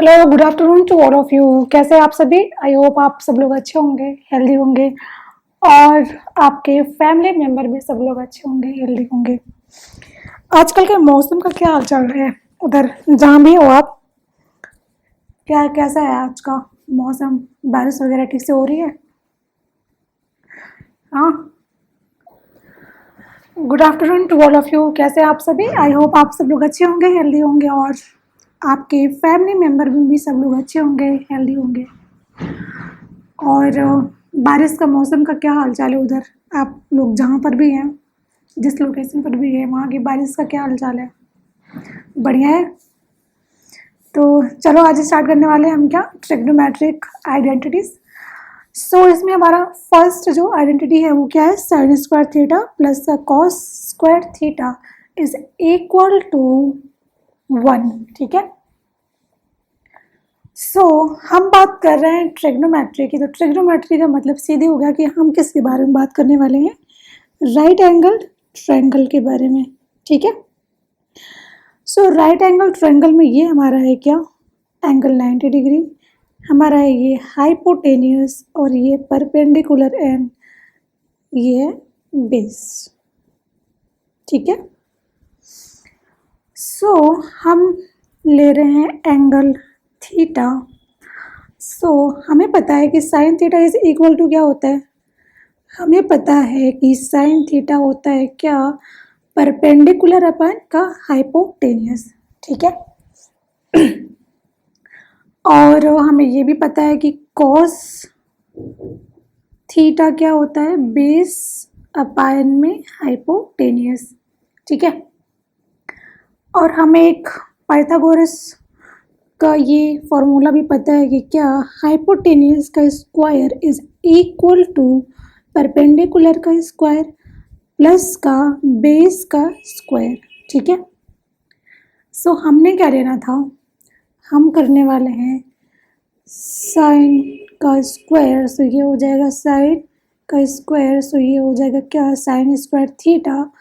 Hello, good afternoon to all of you. कैसे हैं आप सभी? आई होप आप सब लोग अच्छे होंगे, हेल्दी होंगे और आपके फैमिली मेम्बर भी सब लोग अच्छे होंगे, हेल्दी होंगे। आजकल के मौसम का क्या हाल चल रहा है उधर, जहाँ भी हो आप? कैसा है आज का मौसम? बारिश वगैरह ठीक से हो रही है? हाँ। Good afternoon to all of you. कैसे हैं आप सभी? आई होप आप सब लोग अच्छे होंगे, हेल्दी होंगे और आपके फैमिली मेम्बर भी सब लोग अच्छे होंगे, हेल्दी होंगे। और बारिश का मौसम का क्या हाल चाल है उधर? आप लोग जहाँ पर भी हैं, जिस लोकेशन पर भी है, वहाँ की बारिश का क्या हाल चाल है? बढ़िया है। तो चलो आज स्टार्ट करने वाले हैं हम क्या, ट्रिग्नोमेट्रिक आइडेंटिटीज। सो इसमें हमारा फर्स्ट जो आइडेंटिटी है वो क्या है, sine square theta plus cos square theta is equal to 1। ठीक है। हम बात कर रहे हैं ट्रिग्नोमेट्री की। तो ट्रिग्नोमेट्री का मतलब सीधे हो गया कि हम किसके बारे में बात करने वाले हैं, राइट एंगल ट्रायंगल के बारे में। ठीक है। राइट एंगल ट्रायंगल में ये हमारा है क्या, एंगल 90 डिग्री हमारा है, ये हाइपोटेनियस और ये परपेंडिकुलर एंड ये है बेस। ठीक है। हम ले रहे हैं एंगल थीटा। हमें पता है कि sine theta is equal to क्या होता है, हमें पता है कि साइन थीटा होता है क्या, परपेंडिकुलर अपन का हाइपोटेनियस। ठीक है। और हमें ये भी पता है कि कॉस थीटा क्या होता है, बेस अपान में हाइपोटेनियस। ठीक है। और हमें एक पाइथागोरस का ये फॉर्मूला भी पता है कि क्या, हाइपोटेनियस का square is equal to perpendicular का स्क्वायर प्लस का बेस का स्क्वायर। ठीक है। हमने क्या लेना था, हम करने वाले हैं साइन का स्क्वायर। ये हो जाएगा साइन का स्क्वायर। ये हो जाएगा क्या, साइन स्क्वायर थीटा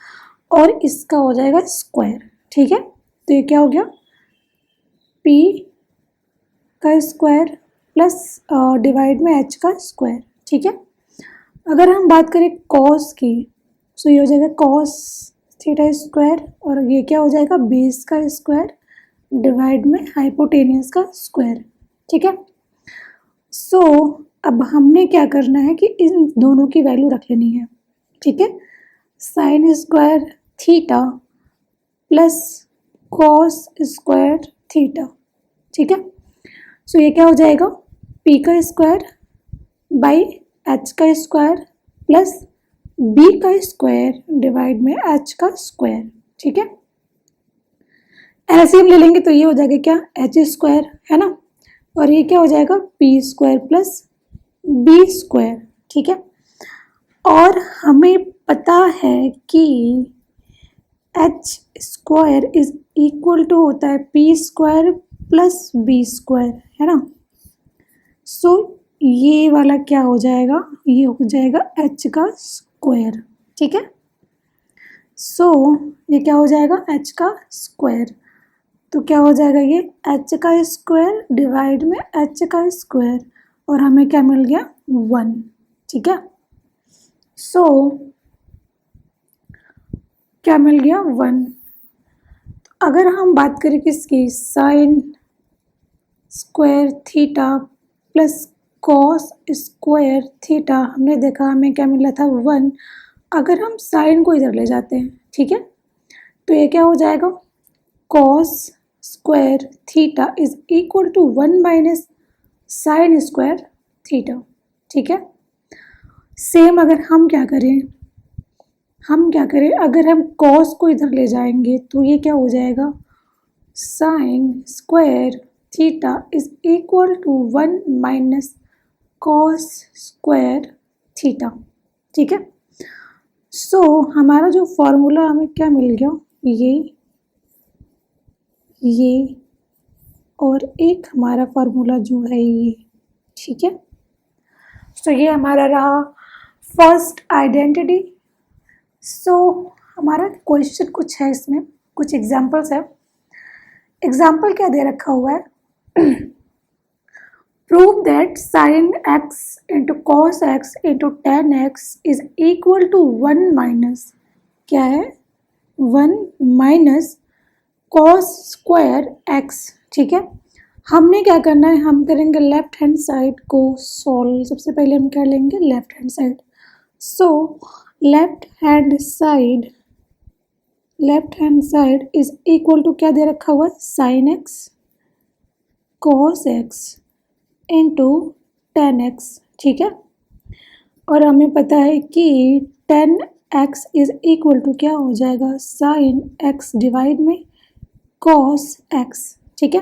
और इसका हो जाएगा स्क्वायर। ठीक है। तो ये क्या हो गया, p का स्क्वायर प्लस डिवाइड में h का स्क्वायर। ठीक है। अगर हम बात करें कॉस की, ये हो जाएगा कॉस थीटा स्क्वायर और ये क्या हो जाएगा, बेस का स्क्वायर डिवाइड में हाइपोटेनियस का स्क्वायर। ठीक है। अब हमने क्या करना है कि इन दोनों की वैल्यू रख लेनी है। ठीक है। Sine square theta plus cos square theta. ठीक है। ये क्या हो जाएगा, p का स्क्वायर बाई h का स्क्वायर प्लस b का स्क्वायर डिवाइड में h का स्क्वायर। ठीक है। एलसीएम ले लेंगे तो ये हो जाएगा क्या, h स्क्वायर है ना, और ये क्या हो जाएगा, p square plus b square. ठीक है। और हमें पता है कि h square is equal to होता है p square plus b square, है ना। ये वाला क्या हो जाएगा, ये हो जाएगा h का स्क्वायर। ठीक है। ये क्या हो जाएगा, h का स्क्वायर। तो क्या हो जाएगा, ये h का स्क्वायर डिवाइड में h का स्क्वायर और हमें क्या मिल गया, 1। ठीक है। क्या मिल गया, 1। तो अगर हम बात करें किसकी, sign square theta plus cos square theta, हमने देखा हमें क्या मिला था, 1। अगर हम साइन को इधर ले जाते हैं, ठीक है, तो ये क्या हो जाएगा, cos square theta is equal to 1 minus sine square theta. ठीक है। सेम अगर हम क्या करें, अगर हम कॉस को इधर ले जाएंगे तो ये क्या हो जाएगा, sine square theta is equal to 1 minus cos square theta. ठीक है। हमारा जो फॉर्मूला हमें क्या मिल गया, ये और एक हमारा फॉर्मूला जो है ये। ठीक है। ये हमारा रहा फर्स्ट आइडेंटिटी। हमारा क्वेश्चन कुछ है, इसमें कुछ एग्जाम्पल्स है। एग्जाम्पल क्या दे रखा हुआ है, prove that sine x into cos x into tan x is equal to 1 minus क्या है 1 माइनस कॉस स्क्वायर एक्स। ठीक है, हमने क्या करना है, हम करेंगे लेफ्ट हैंड साइड को सॉल्व। सबसे पहले हम क्या लेंगे, left hand side. So left hand side is equal to क्या दे रखा हुआ है, sine x cos x into tan x. ठीक है, और हमें पता है कि tan x is equal to क्या हो जाएगा, साइन एक्स डिवाइड में कॉस एक्स। ठीक है,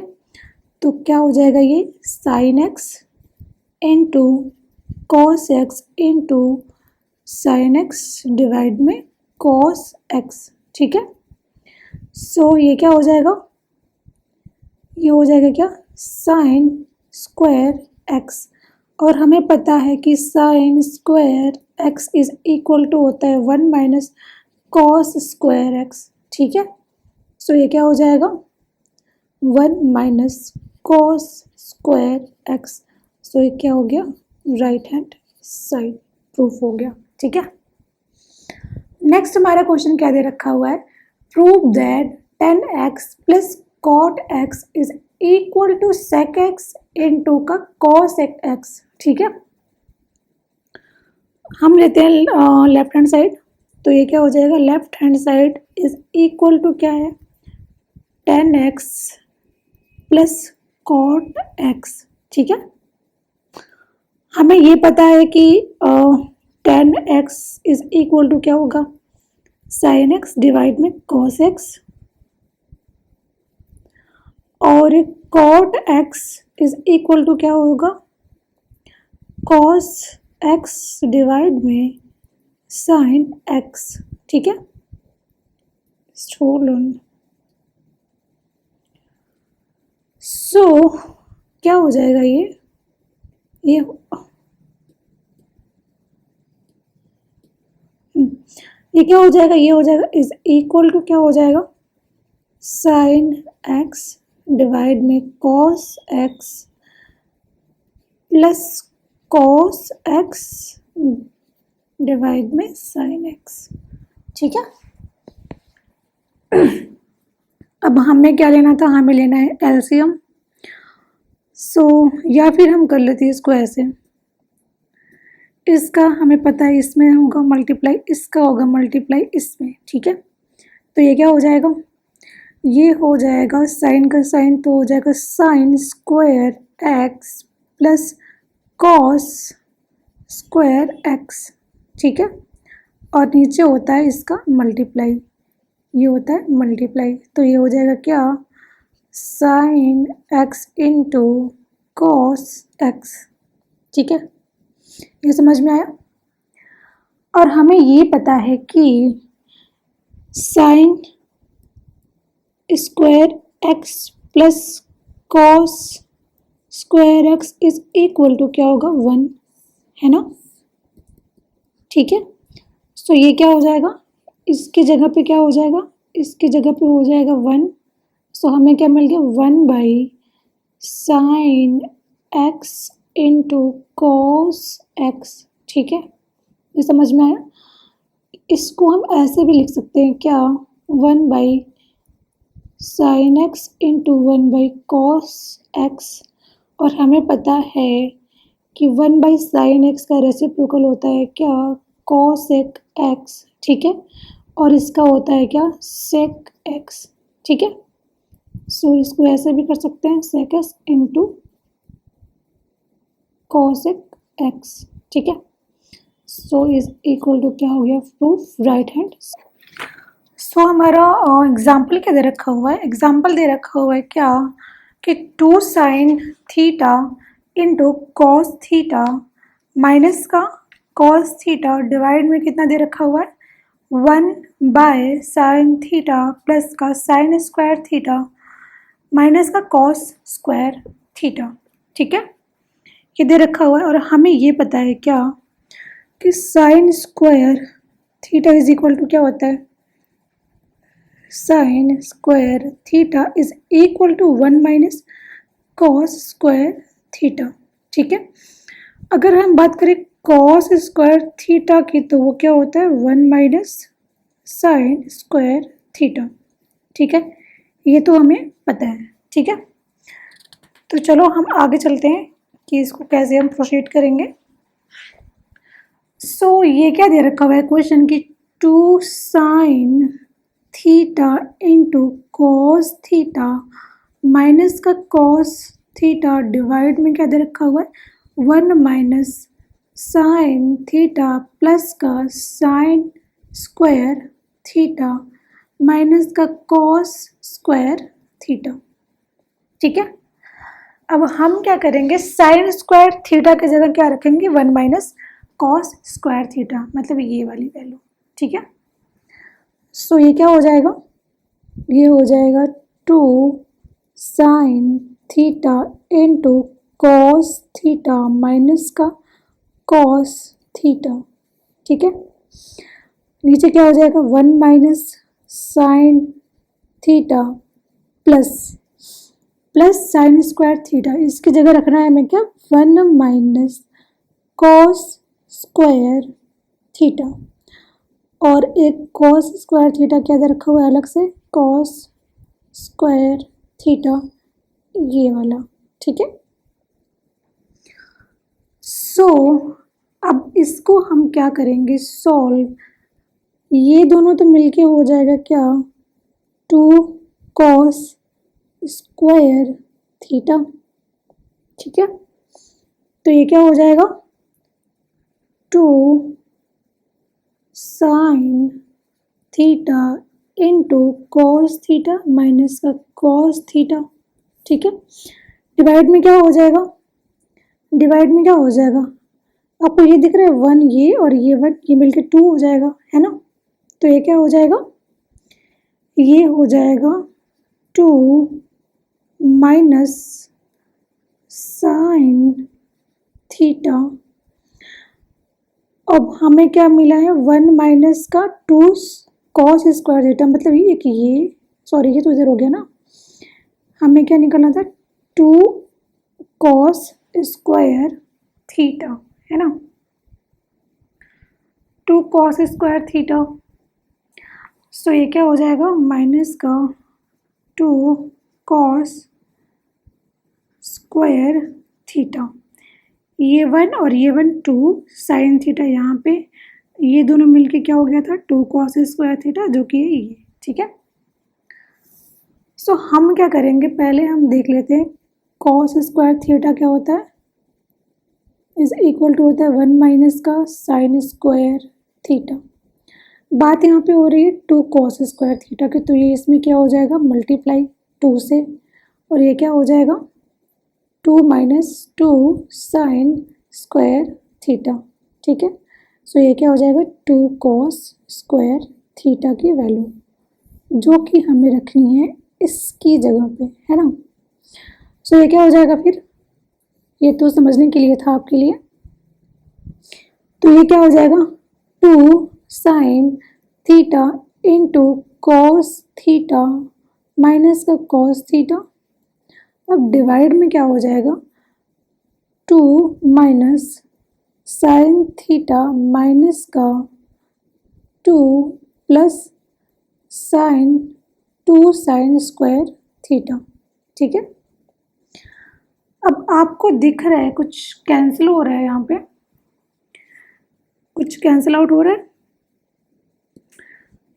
तो क्या हो जाएगा ये sine x into cos x into sine x divide में कॉस एक्स। ठीक है, सो ये क्या हो जाएगा, ये हो जाएगा क्या, साइन स्क्वायर एक्स। और हमें पता है कि sine square x is equal to होता है 1 माइनस कॉस स्क्वायर एक्स। ठीक है, सो ये क्या हो जाएगा 1 माइनस कॉस स्क्वायर एक्स। सो ये क्या हो गया, राइट हैंड साइड प्रूफ हो गया। ठीक है, नेक्स्ट हमारा क्वेश्चन क्या दे रखा हुआ है, prove that 10x plus cot x is equal to sec x into का कॉस एक्स। ठीक है, हम लेते हैं लेफ्ट हैंड साइड, तो ये क्या हो जाएगा, left hand side is equal to क्या है 10x प्लस कॉट एक्स। ठीक है, हमें ये पता है कि 10x इज इक्वल टू क्या होगा, साइन एक्स डिवाइड में कॉस एक्स, और cot x is equal to क्या होगा, कॉस एक्स डिवाइड में साइन एक्स। ठीक है, सो क्या हो जाएगा ये क्या हो जाएगा, ये हो जाएगा इज इक्वल टू क्या हो जाएगा, साइन एक्स डिवाइड में cos x plus cos x divide में साइन एक्स। ठीक है, अब हमें क्या लेना था, हमें लेना है एलसीएम। सो या फिर हम कर लेते हैं इसको ऐसे, इसका हमें पता है इसमें होगा मल्टीप्लाई, इसका होगा मल्टीप्लाई इसमें। ठीक है, तो ये क्या हो जाएगा, ये हो जाएगा साइन का साइन तो हो जाएगा sine square x plus cos square x. ठीक है, और नीचे होता है इसका मल्टीप्लाई, ये होता है मल्टीप्लाई, तो ये हो जाएगा क्या, sign x into cos x. ठीक है, ये समझ में आया। और हमें ये पता है कि sine square x plus cos square x is equal to क्या होगा 1, है ना। ठीक है, सो ये क्या हो जाएगा, इसकी जगह पे क्या हो जाएगा, इसकी जगह पे हो जाएगा 1। सो हमें क्या मिल गया 1 by sine x into cos x. ठीक है, ये समझ में आया। इसको हम ऐसे भी लिख सकते हैं क्या, 1 by sine x into 1 by cos x, और हमें पता है कि 1 बाई साइन एक्स का रेसिप्रोकल होता है क्या, कॉसेक एक्स। ठीक है, और इसका होता है क्या, सेक एक्स। ठीक है, सो इसको ऐसे भी कर सकते हैं sec x into cosec x. ठीक है, सो इज इक्वल टू क्या हो गया, प्रूफ राइट हैंड। सो हमारा एग्जाम्पल क्या दे रखा हुआ है, एग्जाम्पल दे रखा हुआ है क्या कि 2 sign theta into cos theta minus का कॉस थीटा डिवाइड में कितना दे रखा हुआ है 1 बाय साइन थीटा प्लस का साइन स्क्वायर थीटा माइनस का कॉस स्क्वायर थीटा। ठीक है, ये दे रखा हुआ है, और हमें ये पता है क्या कि sine square theta is equal to क्या होता है, sine square theta is equal to 1 minus cos square theta. ठीक है, अगर हम बात करें कॉस स्क्वायर थीटा की तो वो क्या होता है 1 माइनस साइन स्क्वायर थीटा। ठीक है, ये तो हमें पता है। ठीक है, तो चलो हम आगे चलते हैं कि इसको कैसे हम प्रोसीड करेंगे। सो ये क्या दे रखा हुआ है क्वेश्चन की 2 sign theta into cos theta minus का कॉस थीटा डिवाइड में क्या दे रखा हुआ है 1 माइनस साइन थीटा प्लस का साइन स्क्वायर थीटा माइनस का कॉस स्क्वायर थीटा। ठीक है, अब हम क्या करेंगे साइन स्क्वायर थीटा की जगह क्या रखेंगे 1 माइनस कॉस स्क्वायर थीटा, मतलब ये वाली वैल्यू। ठीक है, सो ये क्या हो जाएगा, ये हो जाएगा 2 sign theta into cos theta minus का कॉस थीटा। ठीक है, नीचे क्या हो जाएगा 1 minus sine theta plus sign square theta, इसकी जगह रखना है हमें क्या 1 माइनस कॉस स्क्वायर थीटा, और एक कॉस स्क्वायर थीटा क्या दे रखा हुआ है अलग से कॉस स्क्वायर थीटा, ये वाला। ठीक है, सो अब इसको हम क्या करेंगे सॉल्व, ये दोनों तो मिलके हो जाएगा क्या 2 कॉस स्क्वायर थीटा। ठीक है, तो ये क्या हो जाएगा 2 sign theta into cos theta minus का कॉस थीटा। ठीक है, डिवाइड में क्या हो जाएगा, डिवाइड में क्या हो जाएगा आपको ये दिख रहा है 1 ये और ये 1 ये मिलके 2 हो जाएगा, है ना। तो ये क्या हो जाएगा, ये हो जाएगा 2 माइनस साइन थीटा। अब हमें क्या मिला है 1 माइनस का 2 कॉस स्क्वायर थीटा, मतलब ये कि ये सॉरी ये तो इधर हो गया ना, हमें क्या निकालना था 2 कॉस स्क्वायर थीटा, है ना, 2 कॉस स्क्वायर थीटा। सो ये क्या हो जाएगा माइनस का 2 कॉस स्क्वायर थीटा, ये 1 और ये 1 2 साइन थीटा, यहाँ पे ये दोनों मिलके क्या हो गया था 2 कॉस स्क्वायर थीटा, जो कि ये। ठीक है, सो हम क्या करेंगे पहले हम देख लेते हैं कॉस स्क्वायर थीटा क्या होता है, इज इक्वल टू होता है 1 माइनस का साइन स्क्वायर थीटा। बात यहाँ पे हो रही है 2 कॉस स्क्वायर थीटा की, तो ये इसमें क्या हो जाएगा मल्टीप्लाई 2 से, और ये क्या हो जाएगा 2 माइनस 2 साइन स्क्वायर थीटा। ठीक है, सो ये क्या हो जाएगा 2 कॉस स्क्वायर थीटा की वैल्यू जो कि हमें रखनी है इसकी जगह पे, है ना। सो ये क्या हो जाएगा फिर, ये तो समझने के लिए था आपके लिए, तो ये क्या हो जाएगा 2 sign theta into cos theta minus का कॉस थीटा। अब डिवाइड में क्या हो जाएगा 2 माइनस साइन थीटा माइनस का 2 plus sign 2 sign square theta. ठीक है, अब आपको दिख रहा है कुछ कैंसिल हो रहा है, यहाँ पे कुछ कैंसिल आउट हो रहा है,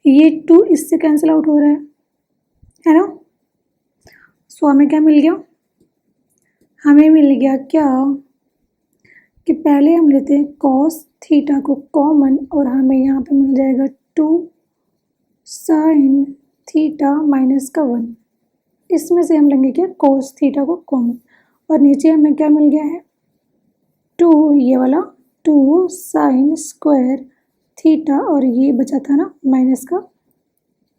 ये 2 इससे कैंसिल आउट हो रहा है ना। सो हमें क्या मिल गया, हमें मिल गया क्या कि पहले हम लेते हैं कॉस थीटा को कॉमन, और हमें यहाँ पे मिल जाएगा 2 साइन थीटा माइनस का 1, इसमें से हम लेंगे क्या कॉस थीटा को कॉमन, और नीचे हमें क्या मिल गया है 2 ये वाला 2 साइन स्क्वायर थीटा, और ये बचा था ना माइनस का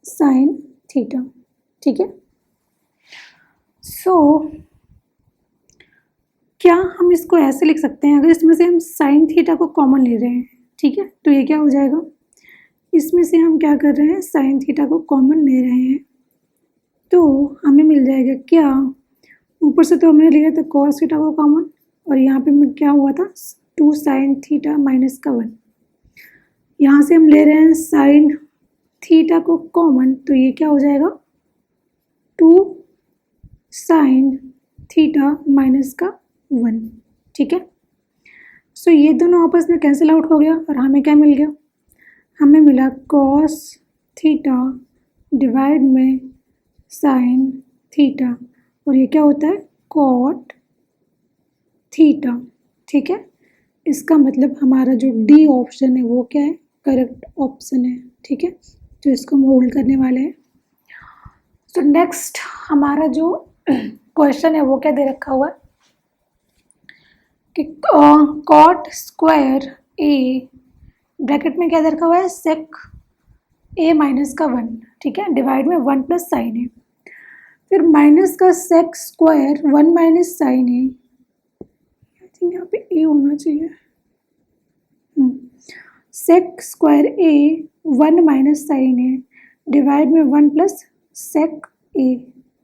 साइन थीटा। ठीक है, सो क्या हम इसको ऐसे लिख सकते हैं, अगर इसमें से हम साइन थीटा को कॉमन ले रहे हैं, ठीक है, तो ये क्या हो जाएगा, इसमें से हम क्या कर रहे हैं साइन थीटा को कॉमन ले रहे हैं, तो हमें मिल जाएगा क्या ऊपर से तो हमने लिया था कॉस थीटा को कॉमन, और यहाँ पे में क्या हुआ था 2 साइन थीटा माइनस का 1। यहाँ से हम ले रहे हैं साइन थीटा को कॉमन, तो ये क्या हो जाएगा 2 साइन थीटा माइनस का 1। ठीक है, सो ये दोनों आपस में कैंसिल आउट हो गया और हमें क्या मिल गया, हमें मिला कॉस थीटा डिवाइड में साइन थीटा, और ये क्या होता है कॉट थीटा। ठीक है, इसका मतलब हमारा जो डी ऑप्शन है वो क्या है, करेक्ट ऑप्शन है। ठीक है, तो इसको हम होल्ड करने वाले हैं। तो नेक्स्ट हमारा जो क्वेश्चन है वो क्या दे रखा हुआ है कि कॉट स्क्वायर ए, ब्रैकेट में क्या दे रखा हुआ है सेक ए माइनस का 1। ठीक है, डिवाइड में 1 प्लस साइन है, फिर माइनस का सेक स्क्वायर 1 माइनस साइन है, आई थिंक यहाँ पे ए होना चाहिए, sec square A 1 minus sine है डिवाइड में 1 प्लस सेक ए।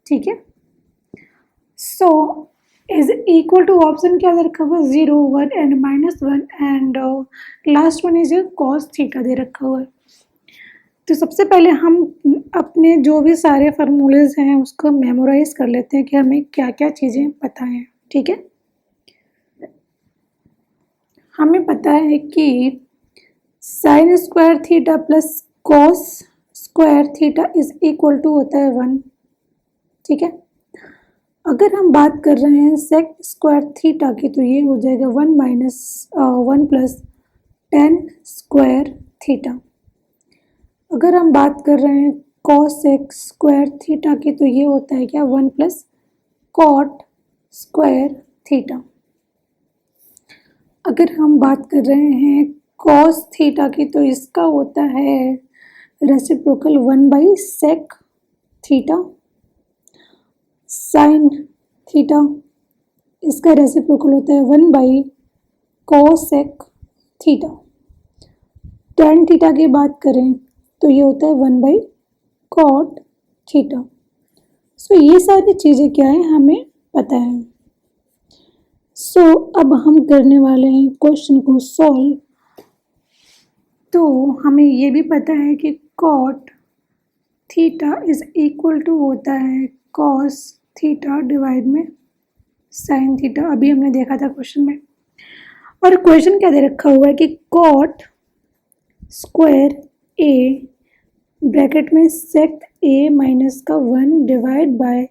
ठीक है, so is equal to option क्या दे रखा हुआ है 0 1 and -1 and last one is cos theta दे रखा हुआ है। तो सबसे पहले हम अपने जो भी सारे फार्मूलेज हैं उसको मेमोराइज कर लेते हैं कि हमें क्या क्या चीज़ें पता हैं। ठीक है, हमें पता है कि sine square theta plus cos square theta is equal to होता है 1। ठीक है, अगर हम बात कर रहे हैं सेक स्क्वायर थीटा की तो ये हो जाएगा 1 minus 1 plus tan square theta. अगर हम बात कर रहे हैं कॉस एक्स स्क्वायर थीटा की तो ये होता है क्या 1 प्लस कॉट स्क्वायर थीटा। अगर हम बात कर रहे हैं कॉस थीटा की तो इसका होता है reciprocal 1 by sec theta. Sine theta इसका रेसिप्रोकल होता है 1 by cosec theta. Tan theta की बात करें तो ये होता है 1 बाई कॉट थीटा। सो ये सारी चीज़ें क्या है हमें पता है। सो अब हम करने वाले हैं क्वेश्चन को सॉल्व। तो हमें ये भी पता है कि cot theta is equal to होता है कॉस थीटा डिवाइड में साइन थीटा, अभी हमने देखा था क्वेश्चन में। और क्वेश्चन क्या दे रखा हुआ है कि कॉट स्क्वायर ए ब्रैकेट में सेक ए माइनस का 1 divide by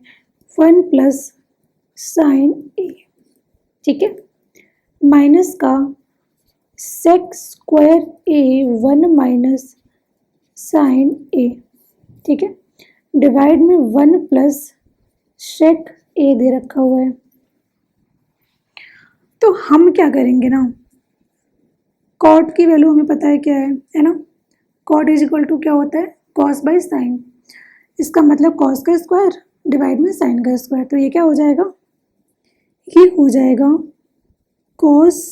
1 plus sine A. ठीक है, माइनस का sec square A 1 minus sine A. ठीक है, डिवाइड में 1 प्लस सेक ए दे रखा हुआ है। तो हम क्या करेंगे ना, कॉट की वैल्यू हमें पता है क्या है ना, कॉट इज इक्वल टू क्या होता है कॉस बाई साइन। इसका मतलब कॉस का स्क्वायर डिवाइड में साइन का स्क्वायर, तो ये क्या हो जाएगा, ये हो जाएगा कॉस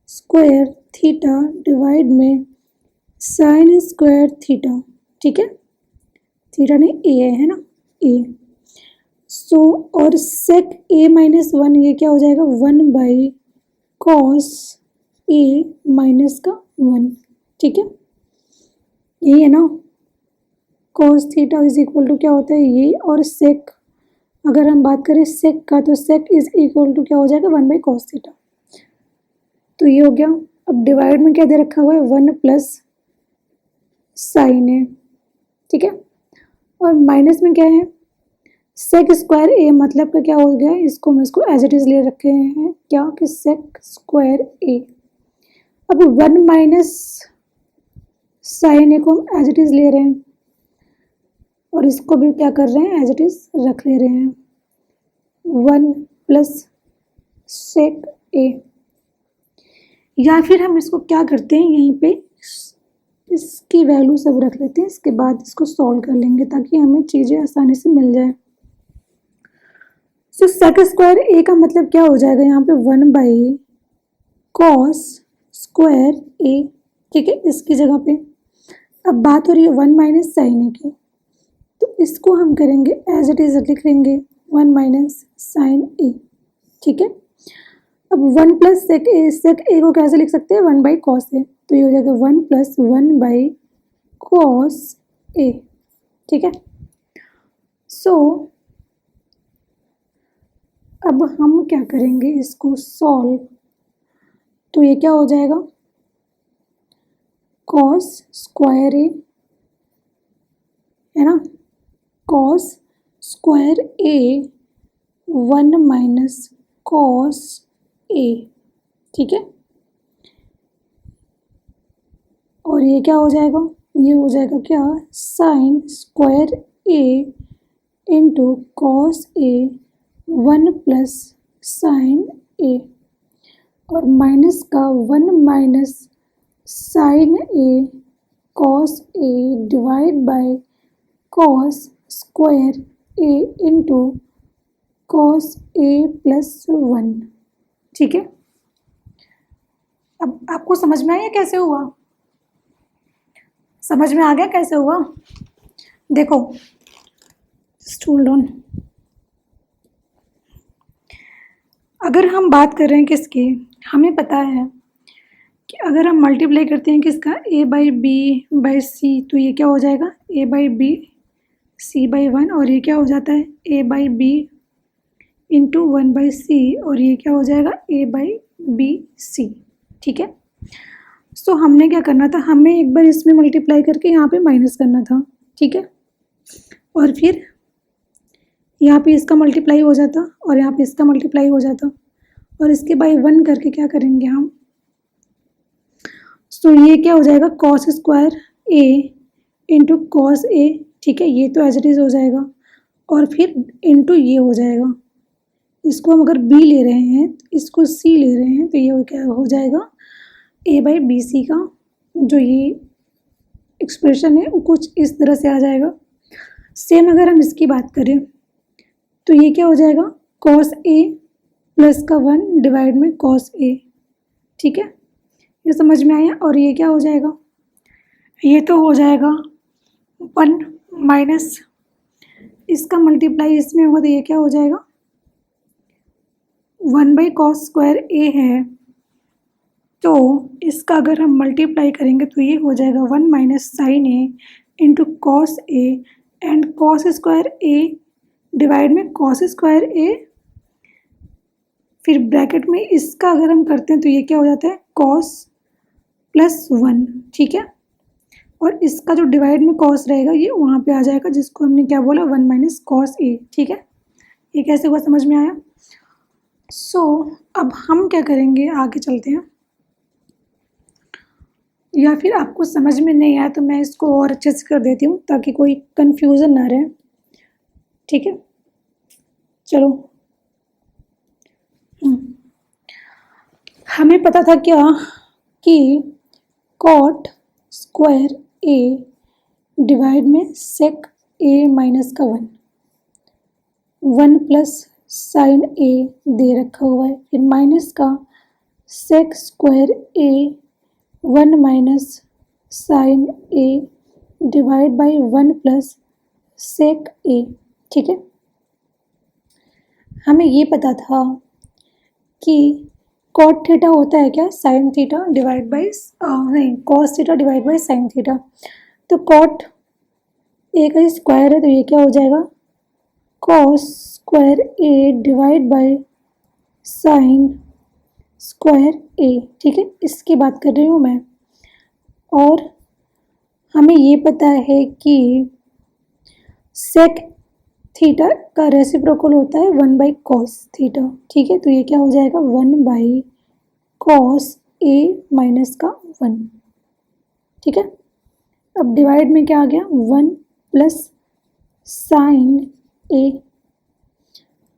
स्क्वायर थीटा डिवाइड में साइन स्क्वायर थीटा। ठीक है, थीटा ने ए है ना, ए। सो और सेक ए माइनस 1 ये क्या हो जाएगा 1 बाई कॉस ए माइनस का 1। ठीक है, यही है ना, cos theta is equal to क्या होता है ये, और सेक अगर हम बात करें सेक का तो सेक इज इक्वल टू क्या हो जाएगा 1 बाई कॉस थीटा। तो ये हो गया। अब डिवाइड में क्या दे रखा हुआ है 1 प्लस साइन है। ठीक है, और माइनस में क्या है सेक स्क्वायर ए, मतलब का क्या हो गया, इसको हम इसको एज इट इज ले रखे हैं क्या कि सेक स्क्वायर ए। अब 1 माइनस साइन ए को हम एज इट इज ले रहे हैं और इसको भी क्या कर रहे हैं एज इट इज रख ले रहे हैं 1 प्लस सेक ए। या फिर हम इसको क्या करते हैं यहीं पे इसकी वैल्यू सब रख लेते हैं, इसके बाद इसको सॉल्व कर लेंगे ताकि हमें चीज़ें आसानी से मिल जाए। सो सेक स्क्वायर ए का मतलब क्या हो जाएगा यहाँ पे 1 बाई कॉस स्क्वायर ए। ठीक है, इसकी जगह पे अब बात हो रही है 1 माइनस साइन ए की, तो इसको हम करेंगे एज इट इज लिख लेंगे 1 माइनस साइन ए, ठीक है। अब 1 प्लस सेक ए को कैसे लिख सकते हैं, 1 बाई कॉस ए, तो ये हो जाएगा 1 प्लस 1 बाई कॉस ए, ठीक है। सो अब हम क्या करेंगे, इसको सॉल्व, तो ये क्या हो जाएगा, कॉस स्क्वायर ए, है ना, cos square A 1 minus cos ए, ठीक है। और ये क्या हो जाएगा, ये हो जाएगा क्या, sine square A into cos a 1 plus sine a, और माइनस का 1 minus sine a cos A divide by cos square A into cos a plus 1, ठीक है। अब आपको समझ में आया कैसे हुआ, समझ में आ गया कैसे हुआ, देखो होल्ड ऑन। अगर हम बात कर रहे हैं किसकी, हमें पता है कि अगर हम मल्टीप्लाई करते हैं किसका, a by B by C, तो ये क्या हो जाएगा, a by B C by 1, और ये क्या हो जाता है, a by B into 1 by C, और ये क्या हो जाएगा, a बाई बी सी, ठीक है। सो हमने क्या करना था, हमें एक बार इसमें मल्टीप्लाई करके यहाँ पे माइनस करना था, ठीक है, और फिर यहाँ पे इसका मल्टीप्लाई हो जाता और यहाँ पे इसका मल्टीप्लाई हो जाता, और इसके बाई 1 करके क्या करेंगे हम, सो ये क्या हो जाएगा, कॉस स्क्वायर ए इंटू कॉस ए, ठीक है, ये तो एज इट इज़ हो जाएगा, और फिर इंटू ये हो जाएगा, इसको हम अगर बी ले रहे हैं, इसको सी ले रहे हैं, तो ये क्या हो जाएगा, ए बाई बी सी का जो ये एक्सप्रेशन है वो कुछ इस तरह से आ जाएगा। सेम अगर हम इसकी बात करें तो ये क्या हो जाएगा, कॉस ए प्लस का 1 डिवाइड में कॉस ए, ठीक है, ये समझ में आया। और ये क्या हो जाएगा, ये तो हो जाएगा 1 माइनस इसका मल्टीप्लाई इसमें होगा, तो ये क्या हो जाएगा, 1 बाई कॉस स्क्वायर ए है, तो इसका अगर हम मल्टीप्लाई करेंगे तो ये हो जाएगा 1 minus sine a into cos a and cos square A divide में कॉस स्क्वायर ए, फिर ब्रैकेट में इसका अगर हम करते हैं तो ये क्या हो जाता है, कॉस प्लस 1, ठीक है, और इसका जो डिवाइड में कॉस रहेगा ये वहाँ पे आ जाएगा, जिसको हमने क्या बोला, 1 माइनस कॉस ए, ठीक है। ये कैसे हुआ, समझ में आया। सो अब हम क्या करेंगे, आगे चलते हैं, या फिर आपको समझ में नहीं आया तो मैं इसको और अच्छे से कर देती हूँ ताकि कोई कंफ्यूजन ना रहे, ठीक है। चलो, हमें पता था क्या कि कॉट स्क्वायर ए डिवाइड में सेक ए माइनस का 1 प्लस साइन ए दे रखा हुआ है, फिर माइनस का sec square A 1 minus sine A divide by 1 plus sec A, ठीक है। हमें ये पता था कि कॉट थीटा होता है क्या, साइन थीटा डिवाइड बाई नहीं cos theta divide by sine theta, तो कॉट ए का स्क्वायर है तो ये क्या हो जाएगा, cos square A divide by sine square A, ठीक है, इसकी बात कर रही हूँ मैं। और हमें ये पता है कि सेक थीटा का रेसिप्रोकल होता है 1 बाई कॉस थीटा, ठीक है, तो ये क्या हो जाएगा, 1 बाई कॉस ए माइनस का 1, ठीक है। अब डिवाइड में क्या आ गया, 1 प्लस साइन ए।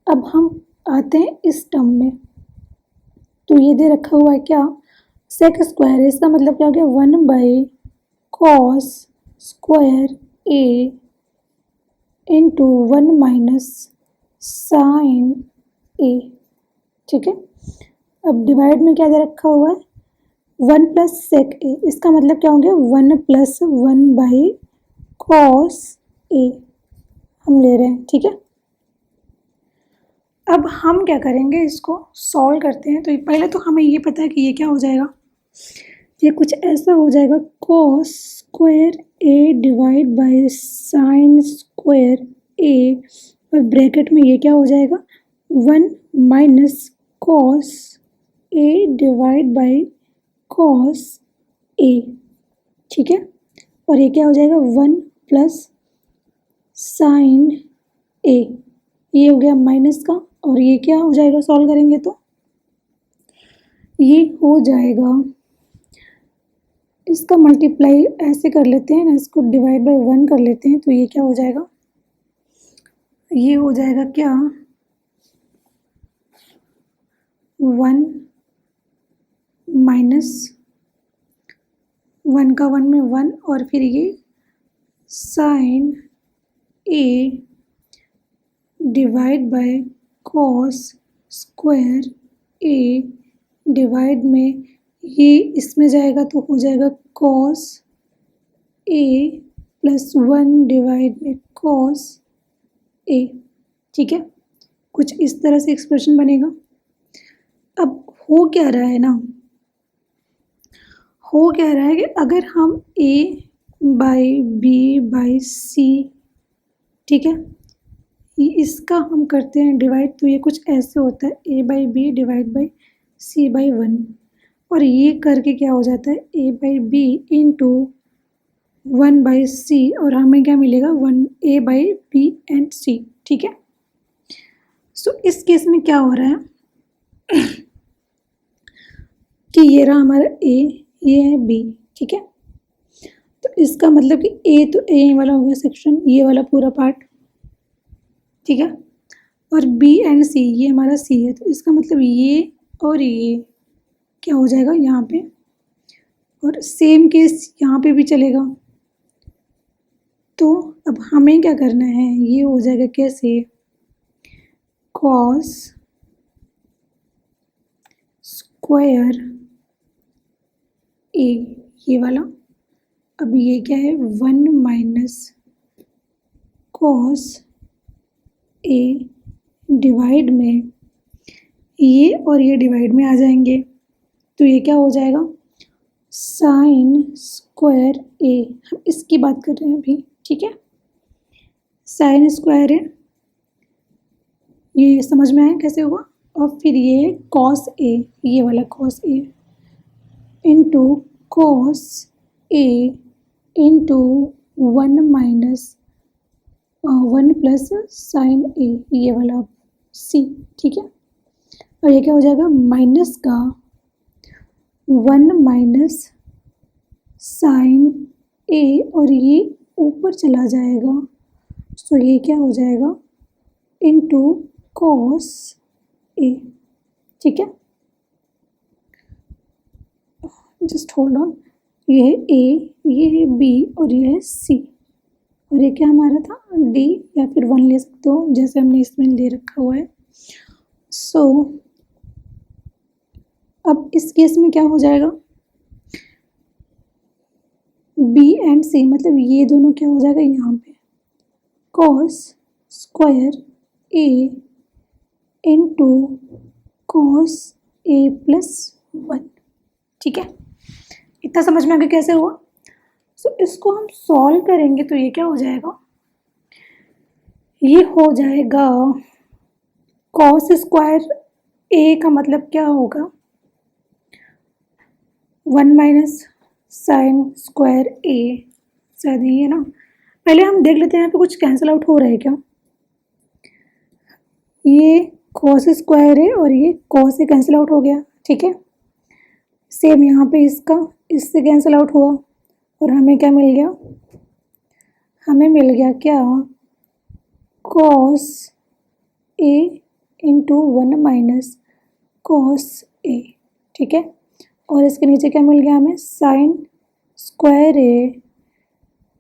अब हम आते हैं इस टर्म में, तो ये दे रखा हुआ है क्या, सेक स्क्वायर है, इसका मतलब क्या हो गया, 1 by cos square A into 1 minus sine A, ठीक है। अब डिवाइड में क्या दे रखा हुआ है, 1 प्लस सेक ए, इसका मतलब क्या हो गया, 1 प्लस 1 बाई कॉस ए हम ले रहे हैं, ठीक है। अब हम क्या करेंगे, इसको सॉल्व करते हैं। तो पहले तो हमें ये पता है कि ये क्या हो जाएगा, ये कुछ ऐसा हो जाएगा, cos square A divide by sine square A, और ब्रैकेट में ये क्या हो जाएगा, 1 minus cos A divide by cos ए, ठीक है। और ये क्या हो जाएगा, 1 प्लस साइन ए, ये हो गया माइनस का, और ये क्या हो जाएगा सॉल्व करेंगे तो ये हो जाएगा, इसका मल्टीप्लाई ऐसे कर लेते हैं ना, इसको डिवाइड बाय 1 कर लेते हैं, तो ये क्या हो जाएगा, ये हो जाएगा क्या, 1 माइनस 1 का 1 में 1, और फिर ये sine A divide by cos square A divide में ये इसमें जाएगा तो हो जाएगा कॉस ए प्लस 1 डिवाइड में कॉस ए, ठीक है। कुछ इस तरह से एक्सप्रेशन बनेगा। अब हो क्या रहा है ना, हो क्या रहा है कि अगर हम ए बाई बी बाई सी, ठीक है, इसका हम करते हैं डिवाइड, तो ये कुछ ऐसे होता है, A by B divide by C by 1, और ये करके क्या हो जाता है, A by B into 1 by C, और हमें क्या मिलेगा, 1 A by B and C, ठीक है। सो इस केस में क्या हो रहा है कि ये रहा हमारा ए, ये है बी, ठीक है। तो इसका मतलब कि ए तो ए वाला हो गया सेक्शन, ये वाला पूरा पार्ट, ठीक है, और बी एंड सी ये हमारा सी है, तो इसका मतलब ये और ये क्या हो जाएगा यहाँ पे, और सेम केस यहाँ पे भी चलेगा। तो अब हमें क्या करना है, ये हो जाएगा कैसे, कॉस स्क्वायर ए, ये वाला, अब ये क्या है, 1 माइनस कॉस ए डिवाइड में ये और ये डिवाइड में आ जाएंगे, तो ये क्या हो जाएगा, साइन स्क्वायर ए, हम इसकी बात कर रहे हैं अभी, ठीक है। साइन स्क्वायर है, ये समझ में आया कैसे हुआ, और फिर ये कॉस ए, ये वाला cos A into cos A into 1 minus 1 plus sine ए, ये वाला सी, ठीक है। और ये क्या हो जाएगा, माइनस का 1 माइनस साइन ए, और ये ऊपर चला जाएगा, तो ये क्या हो जाएगा, इनटू कॉस ए, ठीक है। जस्ट होल्ड ऑन, ये है ए, ये है बी, और ये है सी, और ये क्या हमारा था, डी, या फिर 1 ले सकते हो जैसे हमने इसमें ले रखा हुआ है। सो अब इस केस में क्या हो जाएगा, बी एंड सी, मतलब ये दोनों क्या हो जाएगा यहाँ पे, cos square A into cos a plus 1, ठीक है। इतना समझ में आ गया कैसे हुआ। सो इसको हम सॉल्व करेंगे तो ये क्या हो जाएगा, ये हो जाएगा कॉस स्क्वायर ए का मतलब क्या होगा, 1 माइनस साइन स्क्वायर ए, शायद ये है ना। पहले हम देख लेते हैं यहाँ पे कुछ कैंसिल आउट हो रहा है क्या, ये कॉस स्क्वायर है और ये कॉस से कैंसिल आउट हो गया, ठीक है। सेम यहाँ पे इसका इससे कैंसिल आउट हुआ, और हमें क्या मिल गया, हमें मिल गया क्या, cos A into 1 minus cos ए, ठीक है। और इसके नीचे क्या मिल गया हमें, sign square A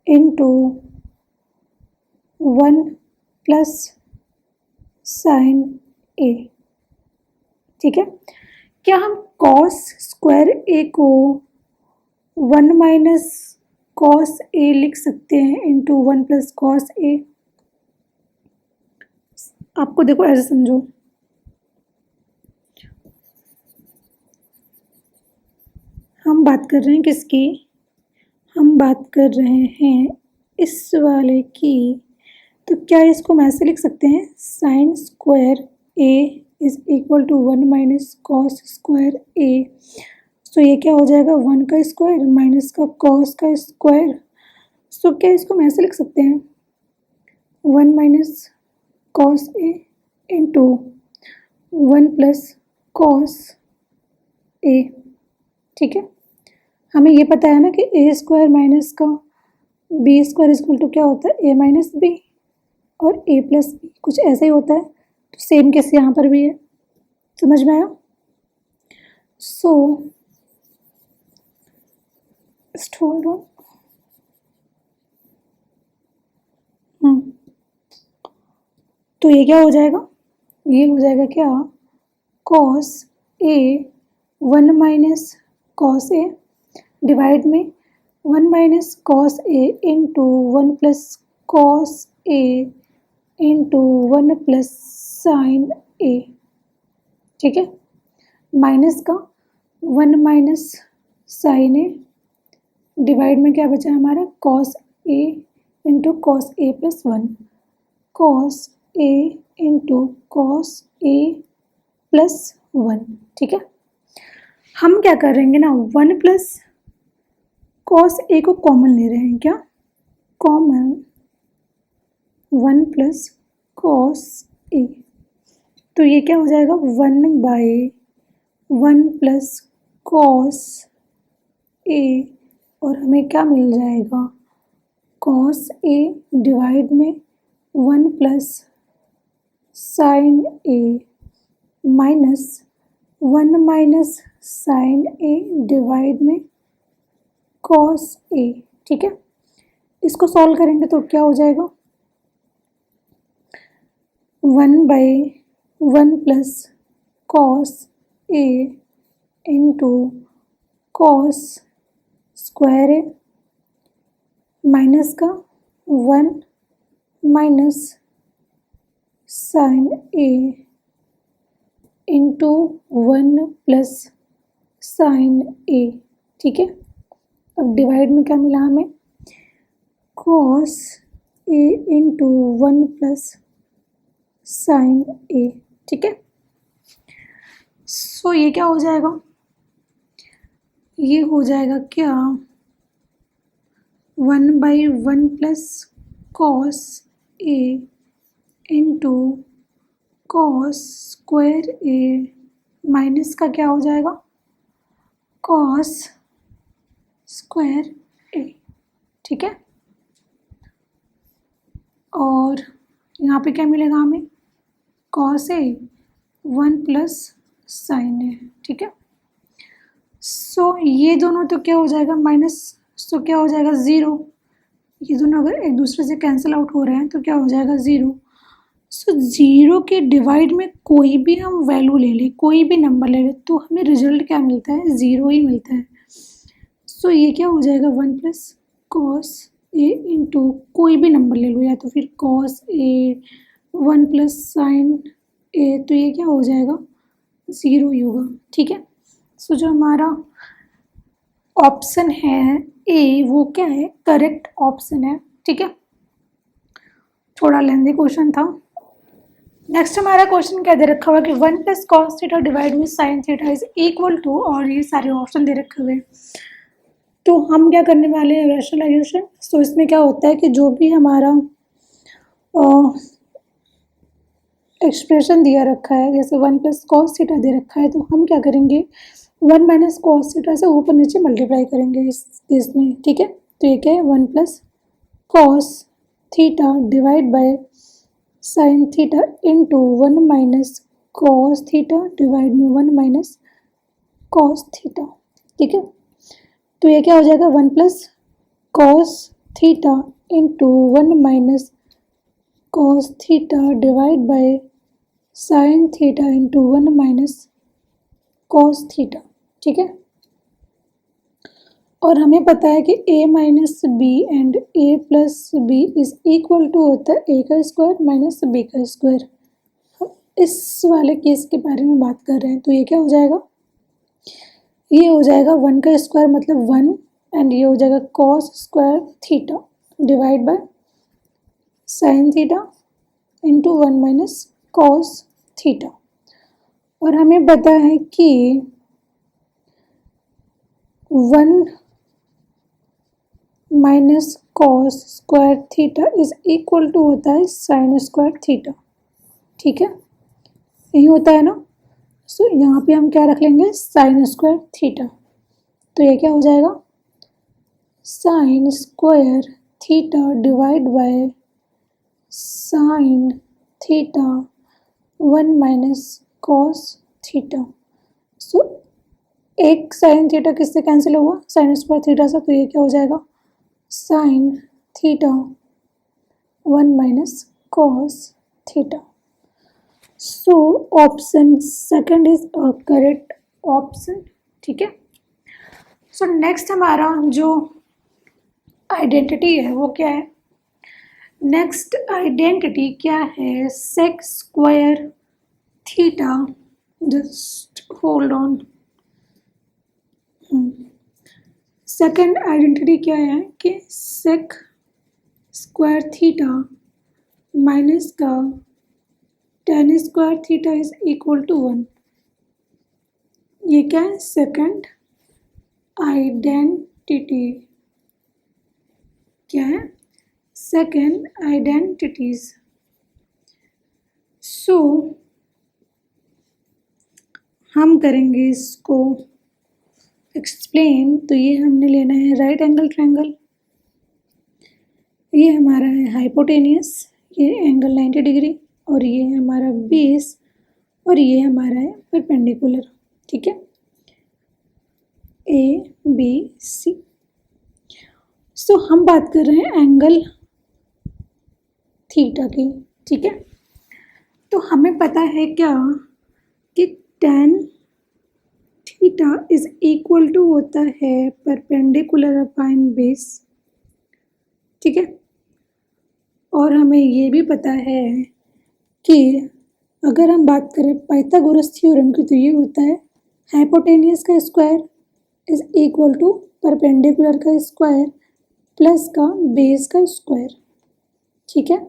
into 1 plus sine A, ठीक है। क्या हम कॉस स्क्वायर ए को 1 माइनस कॉस ए लिख सकते हैं इंटू 1 प्लस कॉस ए, आपको देखो ऐसे समझो, हम बात कर रहे हैं किसकी, हम बात कर रहे हैं इस वाले की। तो क्या इसको हम ऐसे लिख सकते हैं, sine square A is equal to 1 minus cos square A. So ये क्या हो जाएगा, 1 का स्क्वायर माइनस का कॉस का स्क्वायर। सो क्या इसको हम ऐसे लिख सकते हैं, 1 minus cos A into 1 plus cos ए। ठीक है, हमें ये पता है ना कि ए स्क्वायर माइनस का बी स्क्वायर इक्वल टू क्या होता है, ए माइनस बी, और ए प्लस बी कुछ ऐसा ही होता है। तो सेम केस यहाँ पर भी है, समझ में आया। सो होल्ड ऑन, तो ये क्या हो जाएगा, ये हो जाएगा क्या, cos a 1 minus cos A divide में 1 minus cos A into 1 plus cos A into 1 plus sine A. ठीक है, माइनस का 1 माइनस साइन ए डिवाइड में क्या बचा हमारा, cos A into cos a plus 1, cos A into cos a plus 1। ठीक है, हम क्या करेंगे ना, 1 प्लस कॉस ए को कॉमन ले रहे हैं, क्या कॉमन 1 प्लस कॉस ए। तो ये क्या हो जाएगा, 1 बाई 1 प्लस कॉस ए, और हमें क्या मिल जाएगा, कॉस ए डिवाइड में 1 प्लस साइन ए माइनस 1 माइनस साइन ए डिवाइड में कॉस ए। ठीक है, इसको सॉल्व करेंगे तो क्या हो जाएगा, 1 by 1 plus cos A into cos square A minus का 1 minus sine a into 1 plus sine A. ठीक है, अब डिवाइड में क्या मिला हमें, cos A into 1 plus sine A. ठीक है, सो ये क्या हो जाएगा, ये हो जाएगा क्या, 1 by 1 plus cos A into cos square A minus का क्या हो जाएगा, कॉस स्क्वायर ए। ठीक है, और यहाँ पे क्या मिलेगा हमें, cos a 1 plus sine A. ठीक है, सो ये दोनों तो क्या हो जाएगा माइनस, सो क्या हो जाएगा 0, ये दोनों अगर एक दूसरे से कैंसिल आउट हो रहे हैं तो क्या हो जाएगा 0। सो 0 के डिवाइड में कोई भी हम वैल्यू ले लें, कोई भी नंबर ले लें, तो हमें रिजल्ट क्या मिलता है, 0 ही मिलता है। सो ये क्या हो जाएगा, 1 प्लस कॉस ए इंटू कोई भी नंबर ले लो, या तो फिर कॉस ए 1 प्लस साइन ए, तो ये क्या हो जाएगा, 0 ही होगा। ठीक है, सो जो हमारा ऑप्शन है ए वो क्या है, करेक्ट ऑप्शन है। ठीक है, थोड़ा लेंथी क्वेश्चन था। नेक्स्ट हमारा क्वेश्चन क्या दे रखा हुआ कि 1 प्लस कॉस थीटा डिवाइड में sine theta is equal to, और ये सारे ऑप्शन दे रखे हुए। तो हम क्या करने वाले हैं, रैशनलाइजेशन। सो इसमें क्या होता है कि जो भी हमारा एक्सप्रेशन दिया रखा है, जैसे 1 प्लस कॉस थीटा दे रखा है, तो हम क्या करेंगे, 1 माइनस कॉस थीटा से ऊपर नीचे मल्टीप्लाई करेंगे इस केस में। ठीक है, तो ये क्या है, 1 plus cos theta divide by sine theta into 1 minus cos theta divide में 1 माइनस कॉस थीटा। ठीक है, तो ये क्या हो जाएगा, 1 plus cos theta into 1 minus cos theta divide by sine theta into 1 minus cos theta. ठीक है, और हमें पता है कि a minus b and a plus b is equal to होता है a का स्क्वायर माइनस b का स्क्वायर। हम इस वाले केस के बारे में बात कर रहे हैं, तो ये क्या हो जाएगा, ये हो जाएगा 1 का स्क्वायर मतलब 1 एंड ये हो जाएगा cos square theta divide by sine theta into 1 minus cos theta. और हमें पता है कि 1 minus cos square theta is equal to होता है साइन स्क्वायर थीटा। ठीक है, यही होता है ना। सो यहाँ पे हम क्या रख लेंगे, साइन स्क्वायर थीटा। तो ये क्या हो जाएगा, sine square theta divide by sine theta 1 minus cos theta. So एक साइन थीटा किससे कैंसिल हुआ, साइन स्क्वायर थीटा से। तो ये क्या हो जाएगा, sine theta 1 minus cos theta. So option second is a correct option. ठीक है, सो नेक्स्ट हमारा जो आइडेंटिटी है वो क्या है, नेक्स्ट आइडेंटिटी क्या है, sec square theta, just hold on. Second identity क्या है कि सेक स्क्वायर थीटा माइनस का tan square theta is equal to 1। ये क्या है, सेकंड आइडेंटिटी क्या है, सेकंड आइडेंटिटीज। सो हम करेंगे इसको एक्सप्लेन। तो ये हमने लेना है राइट एंगल ट्रायंगल, ये हमारा है हाइपोटेनियस, ये एंगल 90 डिग्री, और ये है हमारा बेस, और ये हमारा है परपेंडिकुलर। ठीक है, ए बी सी। सो हम बात कर रहे हैं एंगल थीटा की। ठीक है, तो हमें पता है क्या कि tan theta is equal to होता है परपेंडिकुलर अपाइन बेस। ठीक है, और हमें ये भी पता है कि अगर हम बात करें पाइथागोरस थ्योरम की, तो ये होता है हाइपोटेनियस का square is equal to perpendicular का स्क्वायर प्लस का बेस का स्क्वायर। ठीक है,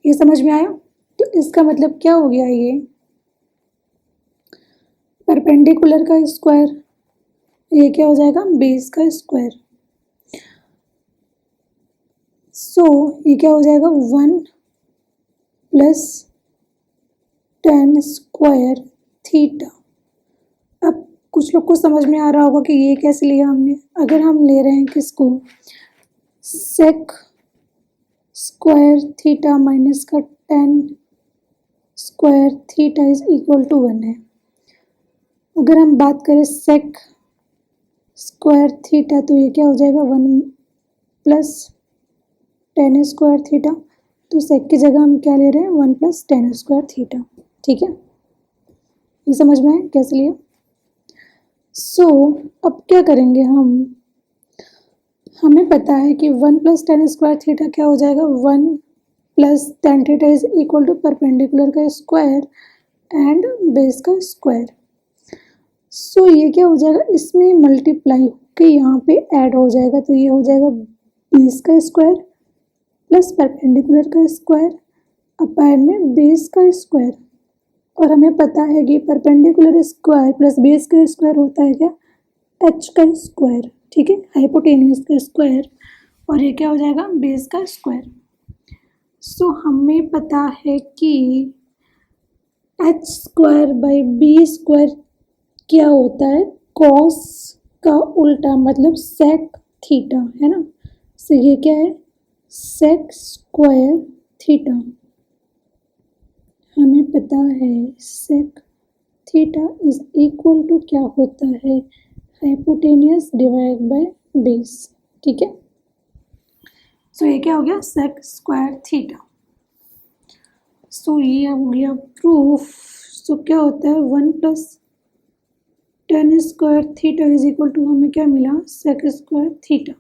ये समझ में आया। तो इसका मतलब क्या हो गया, ये परपेंडिकुलर का स्क्वायर, ये क्या हो जाएगा, बेस का स्क्वायर। सो ये क्या हो जाएगा, 1 प्लस टेन स्क्वायर थीटा। अब कुछ लोग को समझ में आ रहा होगा कि ये कैसे लिया हमने। अगर हम ले रहे हैं किसको, सेक स्क्वायर थीटा माइनस का tan square theta is equal to 1 है। अगर हम बात करें सेक स्क्वायर थीटा, तो ये क्या हो जाएगा, 1 प्लस टेन स्क्वायर थीटा। तो सेक की जगह हम क्या ले रहे हैं, 1 प्लस टेन स्क्वायर थीटा। ठीक है, ये समझ में आया कैसे लिया। सो अब क्या करेंगे हम, हमें पता है कि 1 प्लस टेन स्क्वायर थीटा क्या हो जाएगा, 1 plus tan theta is equal to perpendicular का स्क्वायर एंड बेस का स्क्वायर। सो ये क्या हो जाएगा, इसमें मल्टीप्लाई होकर यहाँ पे ऐड हो जाएगा। तो ये हो जाएगा बेस का स्क्वायर प्लस परपेंडिकुलर का स्क्वायर अपान में बेस का स्क्वायर। और हमें पता है कि परपेंडिकुलर स्क्वायर प्लस बेस का स्क्वायर होता है क्या, एच का स्क्वायर। ठीक है, हाइपोटेनियस का स्क्वायर, और ये क्या हो जाएगा, बेस का स्क्वायर। सो हमें पता है कि H square by B square क्या होता है, कॉस का उल्टा मतलब सेक थीटा, है ना। सो ये क्या है, सेक स्क्वायर थीटा। हमें पता है sec theta is equal to क्या होता है, हाइपोटेनियस डिवाइड बाय बेस। ठीक है, सो ये क्या हो गया, सेक स्क्वायर थीटा। सो ये हो गया प्रूफ। सो क्या होता है, 1 plus tan square theta is equal to हमें क्या मिला, सेक स्क्वायर थीटा।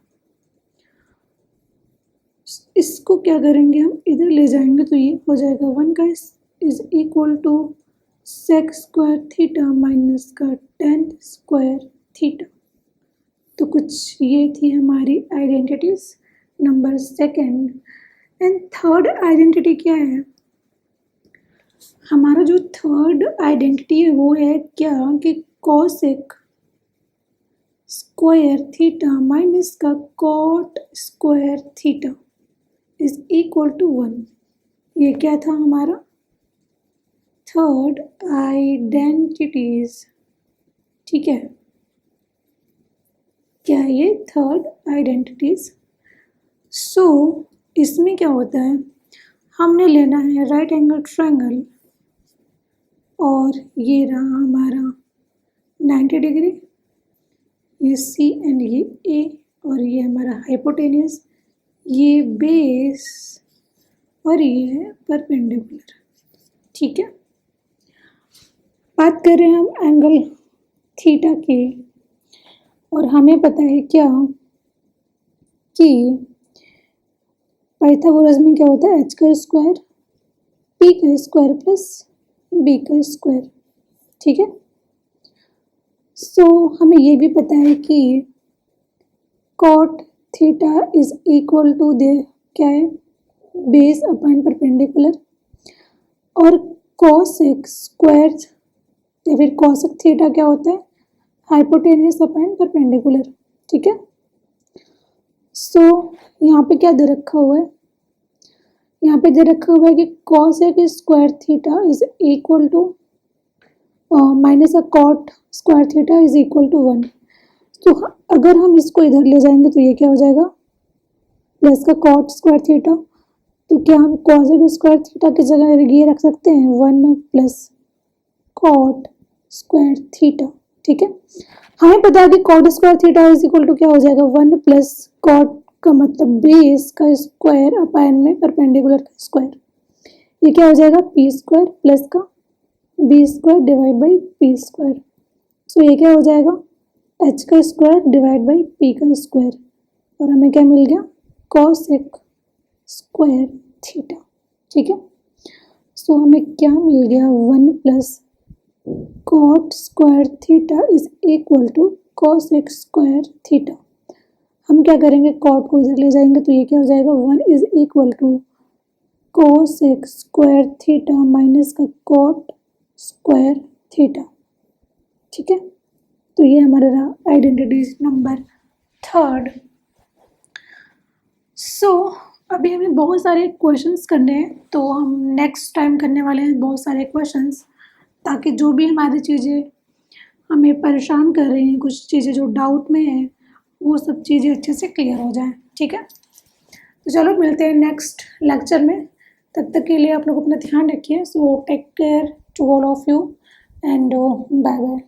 इसको क्या करेंगे हम, इधर ले जाएंगे तो ये हो जाएगा 1 का is equal to sec square theta minus का टेन स्क्वायर थीटा। तो कुछ ये थी हमारी identities number second. And third identity क्या है? हमारा जो थर्ड आइडेंटिटी है वो है क्या कि कोसेक स्क्वायर थीटा माइनस का cot square theta is equal to 1। ये क्या था हमारा थर्ड आइडेंटिटीज। ठीक है, क्या ये थर्ड आइडेंटिटीज? सो इसमें क्या होता है, हमने लेना है राइट एंगल ट्रायंगल और ये रहा हमारा 90 डिग्री, ये सी एंड ये ए, और ये हमारा हाइपोटेनियस, ये बेस और ये है परपेंडिकुलर। ठीक है, बात कर रहे हैं हम एंगल थीटा की, और हमें पता है क्या कि पाइथागोरस में क्या होता है, एच का स्क्वायर पी का स्क्वायर प्लस बी का स्क्वायर। ठीक है, सो हमें ये भी पता है कि cot theta is equal to दे क्या है, बेस अपॉन परपेंडिकुलर, और कोसेक स्क्वायर या फिर कोसेक थीटा क्या होता है, हाइपोटेनियस अपॉन परपेंडिकुलर। ठीक है, सो यहाँ पे क्या दे रखा हुआ है, यहाँ पे दे रखा हुआ है कि cosec square theta is equal to minus का cot square theta is equal to 1। तो अगर हम इसको इधर ले जाएंगे तो ये क्या हो जाएगा, प्लस का कॉट स्क्वायर थीटा। तो क्या हम कोसेक स्क्वायर थीटा की जगह ये रख सकते हैं 1 प्लस कॉट स्क्वायर थीटा। ठीक है, हमें पता है कि cot square theta is equal to क्या हो जाएगा, 1 प्लस कॉट का मतलब बेस का स्क्वायर अपॉन में परपेंडिकुलर का स्क्वायर। ये क्या हो जाएगा, पी स्क्वायर प्लस का B square divide by P square. So ये क्या हो जाएगा, एच का स्क्वायर डिवाइड बाई पी का स्क्वायर, और हमें क्या मिल गया, कोसेक स्क्वायर थीटा। ठीक है, सो हमें क्या मिल गया, 1 plus cot square theta is equal to cosec square theta. हम क्या करेंगे, कॉट को इधर ले जाएंगे तो ये क्या हो जाएगा, 1 is equal to cosec square theta minus का कॉट स्क्वायर थीटा। ठीक है, तो ये हमारा रहा आइडेंटिटीज नंबर थर्ड। सो अभी हमें बहुत सारे क्वेश्चंस करने हैं, तो हम नेक्स्ट टाइम करने वाले हैं बहुत सारे क्वेश्चंस, ताकि जो भी हमारी चीज़ें हमें परेशान कर रही हैं, कुछ चीज़ें जो डाउट में हैं, वो सब चीज़ें अच्छे से क्लियर हो जाएं। ठीक है, तो चलो मिलते हैं नेक्स्ट लेक्चर में। तब तक के लिए आप लोग अपना ध्यान रखिए। So take care to all of you and bye bye.